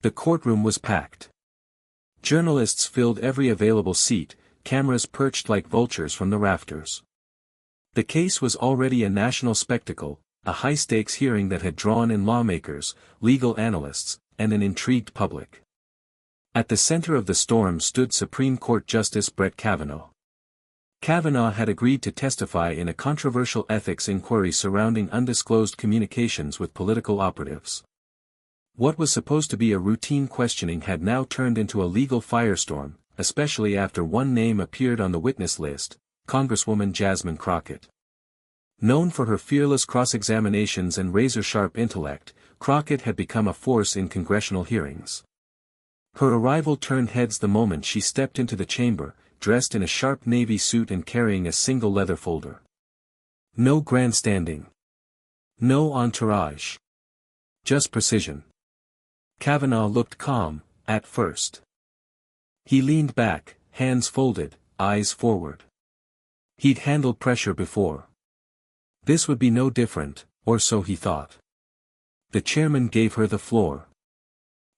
The courtroom was packed. Journalists filled every available seat, cameras perched like vultures from the rafters. The case was already a national spectacle, a high-stakes hearing that had drawn in lawmakers, legal analysts, and an intrigued public. At the center of the storm stood Supreme Court Justice Brett Kavanaugh. Kavanaugh had agreed to testify in a controversial ethics inquiry surrounding undisclosed communications with political operatives. What was supposed to be a routine questioning had now turned into a legal firestorm, especially after one name appeared on the witness list, Congresswoman Jasmine Crockett. Known for her fearless cross-examinations and razor-sharp intellect, Crockett had become a force in congressional hearings. Her arrival turned heads the moment she stepped into the chamber, dressed in a sharp navy suit and carrying a single leather folder. No grandstanding. No entourage. Just precision. Kavanaugh looked calm, at first. He leaned back, hands folded, eyes forward. He'd handled pressure before. This would be no different, or so he thought. The chairman gave her the floor.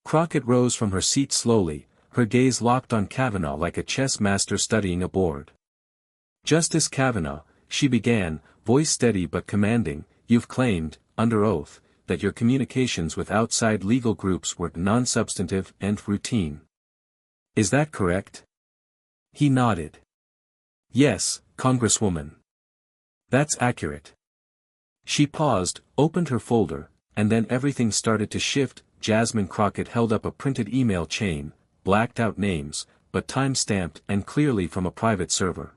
Crockett rose from her seat slowly, her gaze locked on Kavanaugh like a chess master studying a board. "Justice Kavanaugh," she began, voice steady but commanding, "you've claimed, under oath, that your communications with outside legal groups were non-substantive and routine. Is that correct?" He nodded. "Yes, Congresswoman. That's accurate." She paused, opened her folder, and then everything started to shift. Jasmine Crockett held up a printed email chain, blacked out names, but time-stamped and clearly from a private server.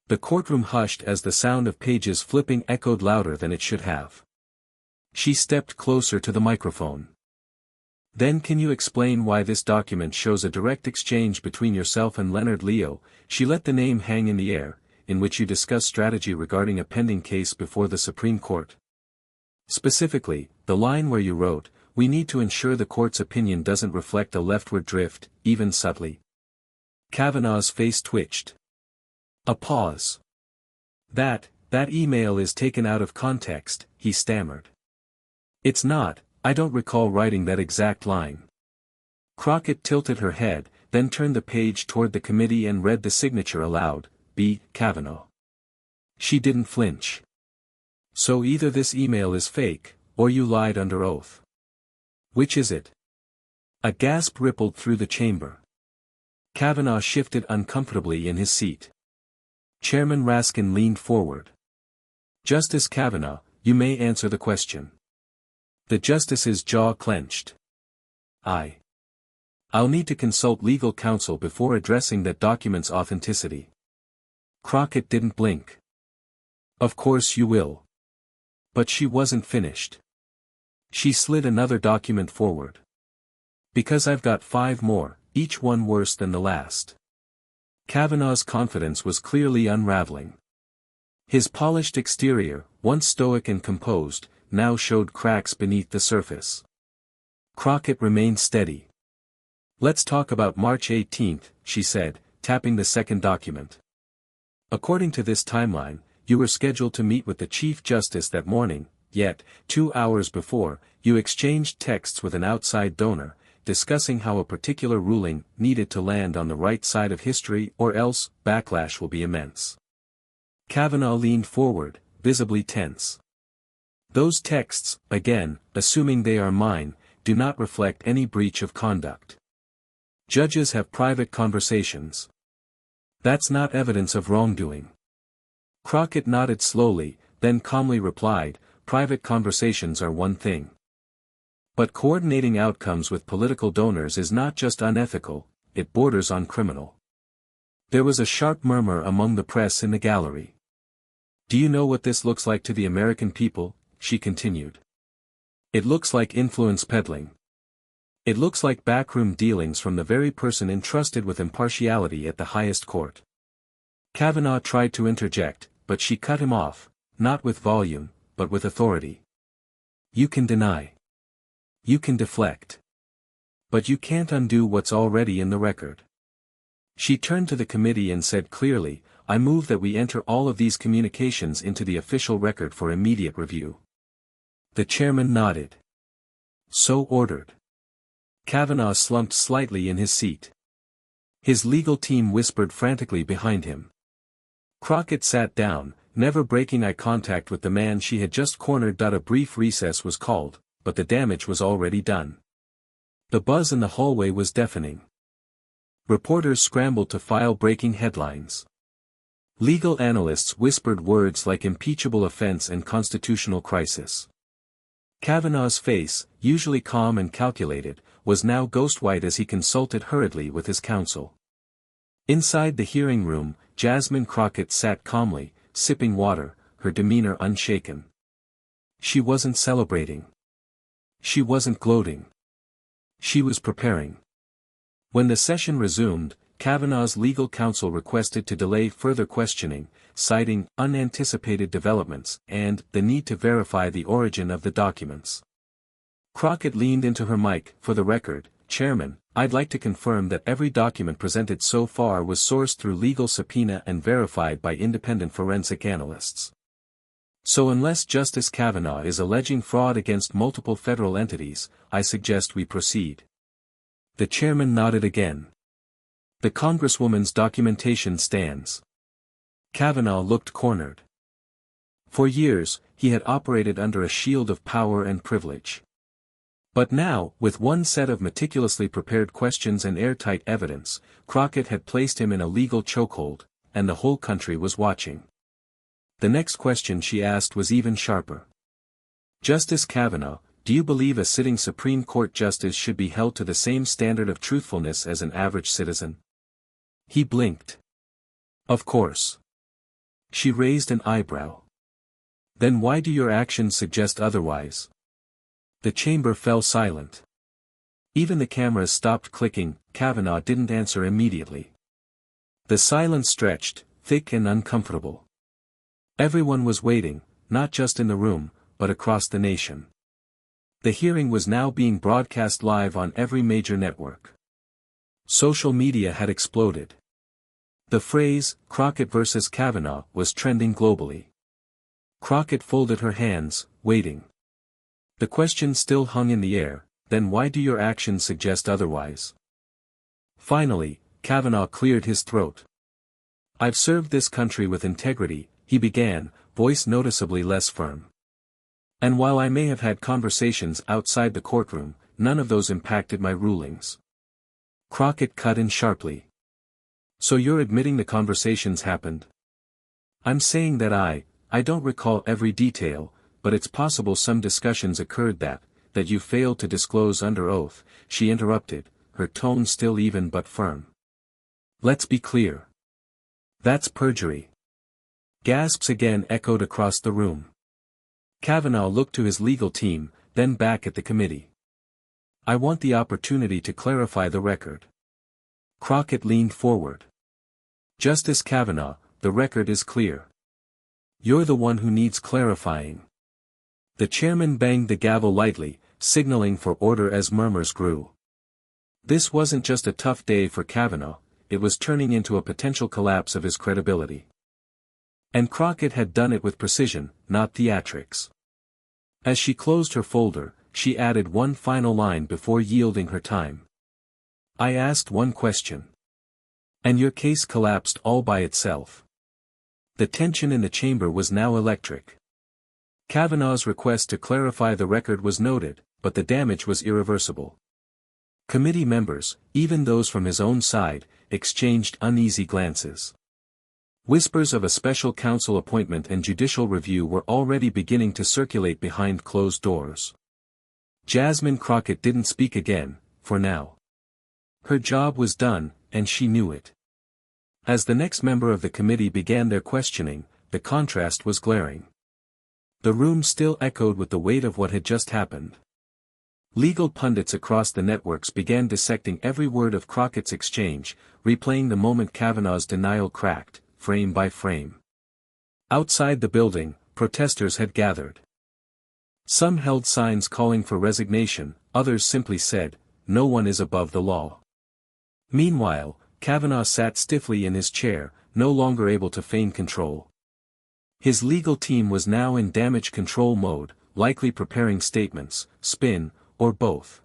The courtroom hushed as the sound of pages flipping echoed louder than it should have. She stepped closer to the microphone. "Then can you explain why this document shows a direct exchange between yourself and Leonard Leo," she let the name hang in the air, "in which you discuss strategy regarding a pending case before the Supreme Court? Specifically, the line where you wrote, 'We need to ensure the court's opinion doesn't reflect a leftward drift, even subtly.'" Kavanaugh's face twitched. A pause. That email is taken out of context," he stammered. "It's not, I don't recall writing that exact line." Crockett tilted her head, then turned the page toward the committee and read the signature aloud, "B. Kavanaugh." She didn't flinch. "So either this email is fake, or you lied under oath. Which is it?" A gasp rippled through the chamber. Kavanaugh shifted uncomfortably in his seat. Chairman Raskin leaned forward. "Justice Kavanaugh, you may answer the question." The justice's jaw clenched. I'll need to consult legal counsel before addressing that document's authenticity." Crockett didn't blink. "Of course you will." But she wasn't finished. She slid another document forward. "Because I've got 5 more, each one worse than the last." Kavanaugh's confidence was clearly unraveling. His polished exterior, once stoic and composed, now showed cracks beneath the surface. Crockett remained steady. "Let's talk about March 18th, she said, tapping the second document. "According to this timeline, you were scheduled to meet with the Chief Justice that morning, yet, 2 hours before, you exchanged texts with an outside donor, discussing how a particular ruling needed to land on the right side of history or else backlash will be immense." Kavanaugh leaned forward, visibly tense. "Those texts, again, assuming they are mine, do not reflect any breach of conduct. Judges have private conversations. That's not evidence of wrongdoing." Crockett nodded slowly, then calmly replied, "Private conversations are one thing. But coordinating outcomes with political donors is not just unethical, it borders on criminal." There was a sharp murmur among the press in the gallery. "Do you know what this looks like to the American people?" she continued. "It looks like influence peddling. It looks like backroom dealings from the very person entrusted with impartiality at the highest court." Kavanaugh tried to interject, but she cut him off, not with volume, but with authority. "You can deny. You can deflect. But you can't undo what's already in the record." She turned to the committee and said clearly, "I move that we enter all of these communications into the official record for immediate review." The chairman nodded. "So ordered." Kavanaugh slumped slightly in his seat. His legal team whispered frantically behind him. Crockett sat down, never breaking eye contact with the man she had just cornered. A brief recess was called, but the damage was already done. The buzz in the hallway was deafening. Reporters scrambled to file breaking headlines. Legal analysts whispered words like impeachable offense and constitutional crisis. Kavanaugh's face, usually calm and calculated, was now ghost-white as he consulted hurriedly with his counsel. Inside the hearing room, Jasmine Crockett sat calmly, sipping water, her demeanor unshaken. She wasn't celebrating. She wasn't gloating. She was preparing. When the session resumed, Kavanaugh's legal counsel requested to delay further questioning, citing unanticipated developments and the need to verify the origin of the documents. Crockett leaned into her mic. For the record, Chairman, I'd like to confirm that every document presented so far was sourced through legal subpoena and verified by independent forensic analysts. So unless Justice Kavanaugh is alleging fraud against multiple federal entities, I suggest we proceed. The chairman nodded again. The Congresswoman's documentation stands. Kavanaugh looked cornered. For years, he had operated under a shield of power and privilege. But now, with one set of meticulously prepared questions and airtight evidence, Crockett had placed him in a legal chokehold, and the whole country was watching. The next question she asked was even sharper. Justice Kavanaugh, do you believe a sitting Supreme Court justice should be held to the same standard of truthfulness as an average citizen? He blinked. Of course. She raised an eyebrow. Then why do your actions suggest otherwise? The chamber fell silent. Even the cameras stopped clicking. Kavanaugh didn't answer immediately. The silence stretched, thick and uncomfortable. Everyone was waiting, not just in the room, but across the nation. The hearing was now being broadcast live on every major network. Social media had exploded. The phrase, Crockett versus Kavanaugh, was trending globally. Crockett folded her hands, waiting. The question still hung in the air, then why do your actions suggest otherwise? Finally, Kavanaugh cleared his throat. I've served this country with integrity, he began, voice noticeably less firm. And while I may have had conversations outside the courtroom, none of those impacted my rulings. Crockett cut in sharply. So you're admitting the conversations happened? I'm saying that I don't recall every detail, but it's possible some discussions occurred that you failed to disclose under oath, she interrupted, her tone still even but firm. Let's be clear. That's perjury. Gasps again echoed across the room. Kavanaugh looked to his legal team, then back at the committee. I want the opportunity to clarify the record. Crockett leaned forward. Justice Kavanaugh, the record is clear. You're the one who needs clarifying. The chairman banged the gavel lightly, signaling for order as murmurs grew. This wasn't just a tough day for Kavanaugh, it was turning into a potential collapse of his credibility. And Crockett had done it with precision, not theatrics. As she closed her folder, she added one final line before yielding her time. I asked one question. And your case collapsed all by itself. The tension in the chamber was now electric. Kavanaugh's request to clarify the record was noted, but the damage was irreversible. Committee members, even those from his own side, exchanged uneasy glances. Whispers of a special counsel appointment and judicial review were already beginning to circulate behind closed doors. Jasmine Crockett didn't speak again, for now. Her job was done, and she knew it. As the next member of the committee began their questioning, the contrast was glaring. The room still echoed with the weight of what had just happened. Legal pundits across the networks began dissecting every word of Crockett's exchange, replaying the moment Kavanaugh's denial cracked, frame by frame. Outside the building, protesters had gathered. Some held signs calling for resignation, others simply said, "No one is above the law." Meanwhile, Kavanaugh sat stiffly in his chair, no longer able to feign control. His legal team was now in damage control mode, likely preparing statements, spin, or both.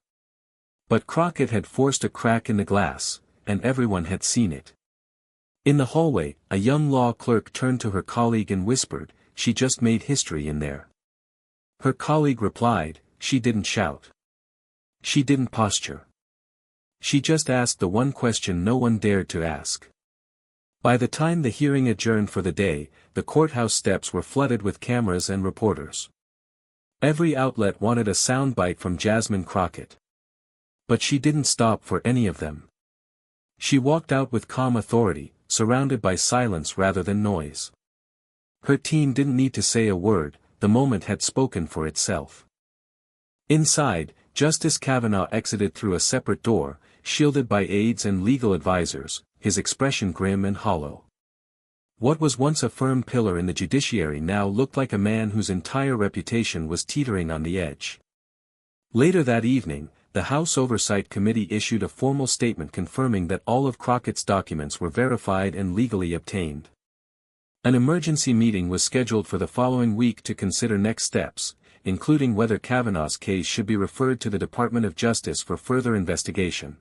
But Crockett had forced a crack in the glass, and everyone had seen it. In the hallway, a young law clerk turned to her colleague and whispered, "She just made history in there." Her colleague replied, "She didn't shout. She didn't posture. She just asked the one question no one dared to ask." By the time the hearing adjourned for the day, the courthouse steps were flooded with cameras and reporters. Every outlet wanted a soundbite from Jasmine Crockett. But she didn't stop for any of them. She walked out with calm authority, surrounded by silence rather than noise. Her team didn't need to say a word, the moment had spoken for itself. Inside, Justice Kavanaugh exited through a separate door, shielded by aides and legal advisors, his expression grim and hollow. What was once a firm pillar in the judiciary now looked like a man whose entire reputation was teetering on the edge. Later that evening, the House Oversight Committee issued a formal statement confirming that all of Crockett's documents were verified and legally obtained. An emergency meeting was scheduled for the following week to consider next steps, including whether Kavanaugh's case should be referred to the Department of Justice for further investigation.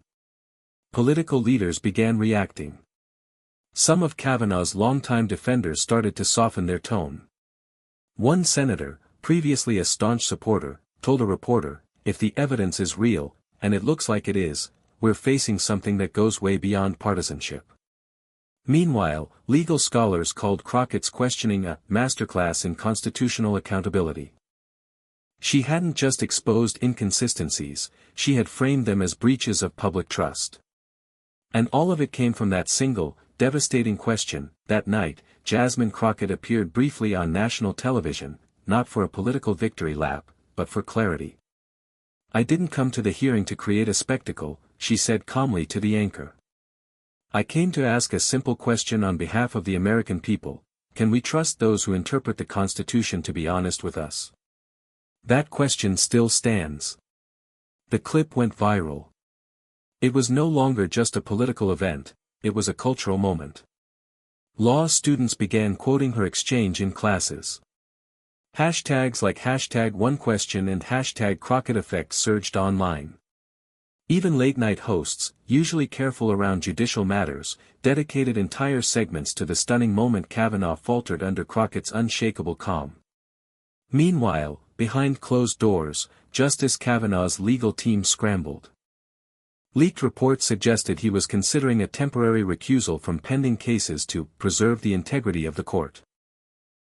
Political leaders began reacting. Some of Kavanaugh's longtime defenders started to soften their tone. One senator, previously a staunch supporter, told a reporter, "If the evidence is real, and it looks like it is, we're facing something that goes way beyond partisanship." Meanwhile, legal scholars called Crockett's questioning a masterclass in constitutional accountability. She hadn't just exposed inconsistencies, she had framed them as breaches of public trust. And all of it came from that single, devastating question. That night, Jasmine Crockett appeared briefly on national television, not for a political victory lap, but for clarity. "I didn't come to the hearing to create a spectacle," she said calmly to the anchor. "I came to ask a simple question on behalf of the American people: can we trust those who interpret the Constitution to be honest with us?" That question still stands. The clip went viral. It was no longer just a political event, it was a cultural moment. Law students began quoting her exchange in classes. Hashtags like #OneQuestion and #CrockettEffect surged online. Even late-night hosts, usually careful around judicial matters, dedicated entire segments to the stunning moment Kavanaugh faltered under Crockett's unshakable calm. Meanwhile, behind closed doors, Justice Kavanaugh's legal team scrambled. Leaked reports suggested he was considering a temporary recusal from pending cases to preserve the integrity of the court.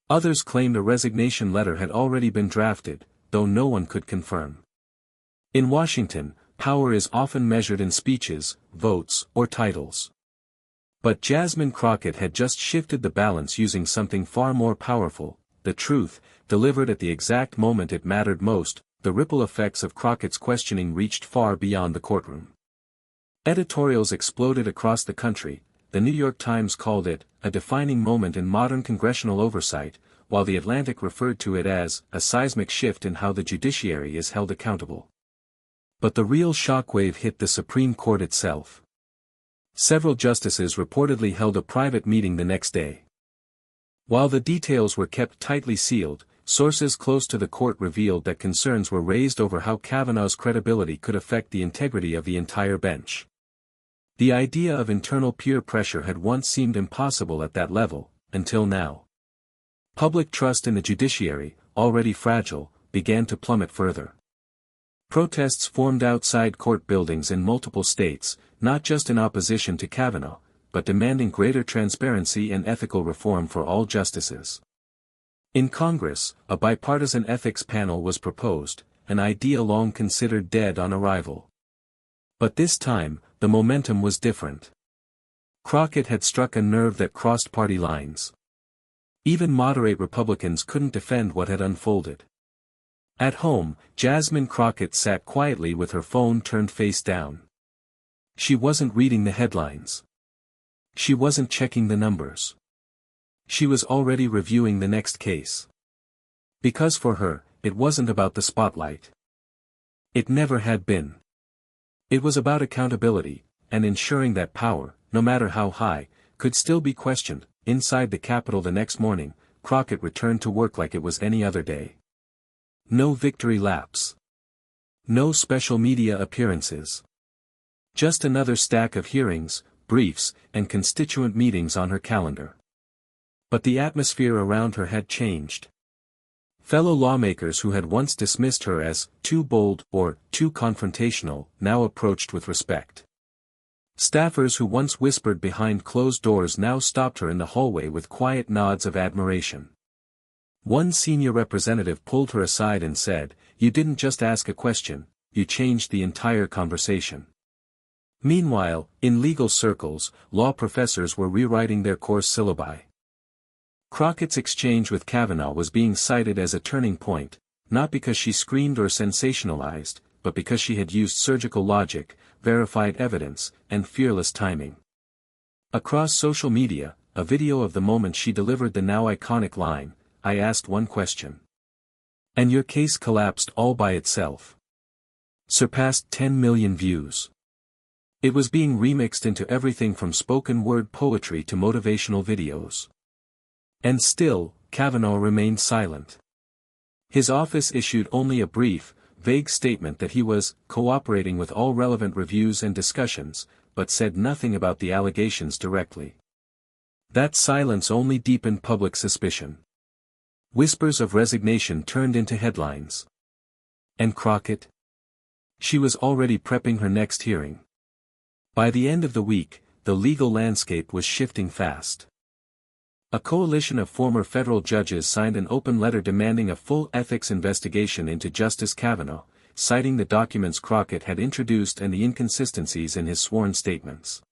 Others claimed a resignation letter had already been drafted, though no one could confirm. In Washington, power is often measured in speeches, votes, or titles. But Jasmine Crockett had just shifted the balance using something far more powerful: the truth, delivered at the exact moment it mattered most. The ripple effects of Crockett's questioning reached far beyond the courtroom. Editorials exploded across the country. The New York Times called it a defining moment in modern congressional oversight, while The Atlantic referred to it as a seismic shift in how the judiciary is held accountable. But the real shockwave hit the Supreme Court itself. Several justices reportedly held a private meeting the next day. While the details were kept tightly sealed, sources close to the court revealed that concerns were raised over how Kavanaugh's credibility could affect the integrity of the entire bench. The idea of internal peer pressure had once seemed impossible at that level, until now. Public trust in the judiciary, already fragile, began to plummet further. Protests formed outside court buildings in multiple states, not just in opposition to Kavanaugh, but demanding greater transparency and ethical reform for all justices. In Congress, a bipartisan ethics panel was proposed, an idea long considered dead on arrival. But this time, the momentum was different. Crockett had struck a nerve that crossed party lines. Even moderate Republicans couldn't defend what had unfolded. At home, Jasmine Crockett sat quietly with her phone turned face down. She wasn't reading the headlines. She wasn't checking the numbers. She was already reviewing the next case. Because for her, it wasn't about the spotlight. It never had been. It was about accountability, and ensuring that power, no matter how high, could still be questioned. Inside the Capitol the next morning, Crockett returned to work like it was any other day. No victory laps. No special media appearances. Just another stack of hearings, briefs, and constituent meetings on her calendar. But the atmosphere around her had changed. Fellow lawmakers who had once dismissed her as too bold or too confrontational now approached with respect. Staffers who once whispered behind closed doors now stopped her in the hallway with quiet nods of admiration. One senior representative pulled her aside and said, "You didn't just ask a question, you changed the entire conversation." Meanwhile, in legal circles, law professors were rewriting their course syllabi. Crockett's exchange with Kavanaugh was being cited as a turning point, not because she screamed or sensationalized, but because she had used surgical logic, verified evidence, and fearless timing. Across social media, a video of the moment she delivered the now iconic line, "I asked one question. And your case collapsed all by itself," surpassed 10 million views. It was being remixed into everything from spoken word poetry to motivational videos. And still, Kavanaugh remained silent. His office issued only a brief, vague statement that he was cooperating with all relevant reviews and discussions, but said nothing about the allegations directly. That silence only deepened public suspicion. Whispers of resignation turned into headlines. And Crockett? She was already prepping her next hearing. By the end of the week, the legal landscape was shifting fast. A coalition of former federal judges signed an open letter demanding a full ethics investigation into Justice Kavanaugh, citing the documents Crockett had introduced and the inconsistencies in his sworn statements.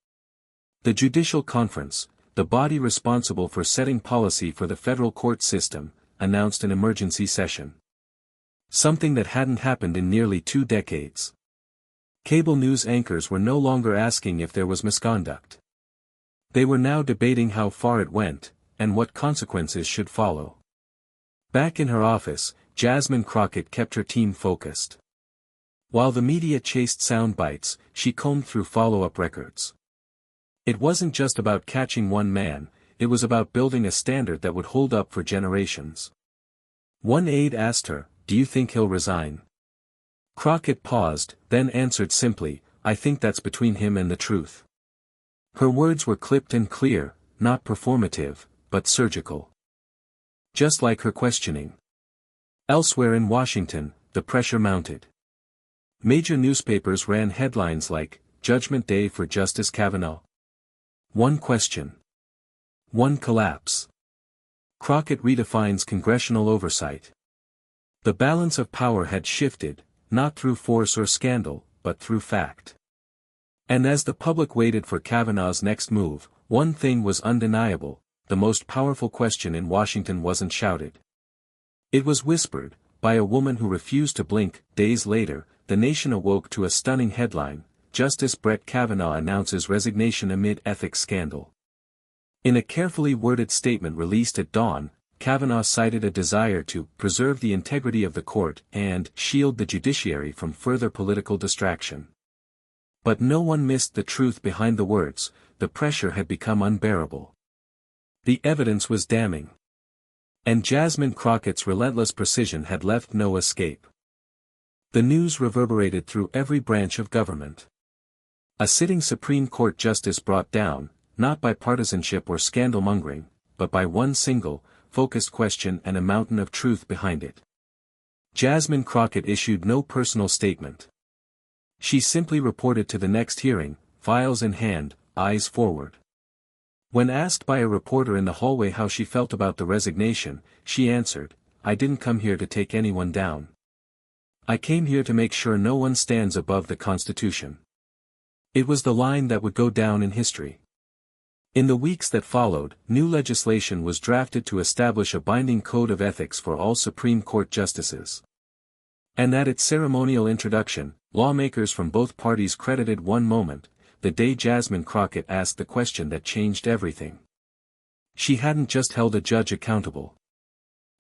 The Judicial Conference, the body responsible for setting policy for the federal court system, announced an emergency session. Something that hadn't happened in nearly 2 decades. Cable news anchors were no longer asking if there was misconduct. They were now debating how far it went, and what consequences should follow. Back in her office, Jasmine Crockett kept her team focused. While the media chased sound bites, she combed through follow-up records. It wasn't just about catching one man, it was about building a standard that would hold up for generations. One aide asked her, "Do you think he'll resign?" Crockett paused, then answered simply, "I think that's between him and the truth." Her words were clipped and clear, not performative, but surgical. Just like her questioning. Elsewhere in Washington, the pressure mounted. Major newspapers ran headlines like, "Judgment Day for Justice Kavanaugh. One question. One collapse." Crockett redefines congressional oversight. The balance of power had shifted, not through force or scandal, but through fact. And as the public waited for Kavanaugh's next move, one thing was undeniable: the most powerful question in Washington wasn't shouted. It was whispered, by a woman who refused to blink. Days later, the nation awoke to a stunning headline: Justice Brett Kavanaugh announces resignation amid ethics scandal. In a carefully worded statement released at dawn, Kavanaugh cited a desire to preserve the integrity of the court and shield the judiciary from further political distraction. But no one missed the truth behind the words: the pressure had become unbearable. The evidence was damning. And Jasmine Crockett's relentless precision had left no escape. The news reverberated through every branch of government. A sitting Supreme Court justice brought down, not by partisanship or scandal-mongering, but by one single, focused question and a mountain of truth behind it. Jasmine Crockett issued no personal statement. She simply reported to the next hearing, files in hand, eyes forward. When asked by a reporter in the hallway how she felt about the resignation, she answered, "I didn't come here to take anyone down. I came here to make sure no one stands above the Constitution." It was the line that would go down in history. In the weeks that followed, new legislation was drafted to establish a binding code of ethics for all Supreme Court justices. And at its ceremonial introduction, lawmakers from both parties credited one moment: the day Jasmine Crockett asked the question that changed everything. She hadn't just held a judge accountable.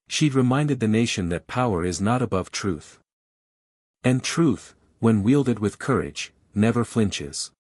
She'd reminded the nation that power is not above truth. And truth, when wielded with courage, never flinches.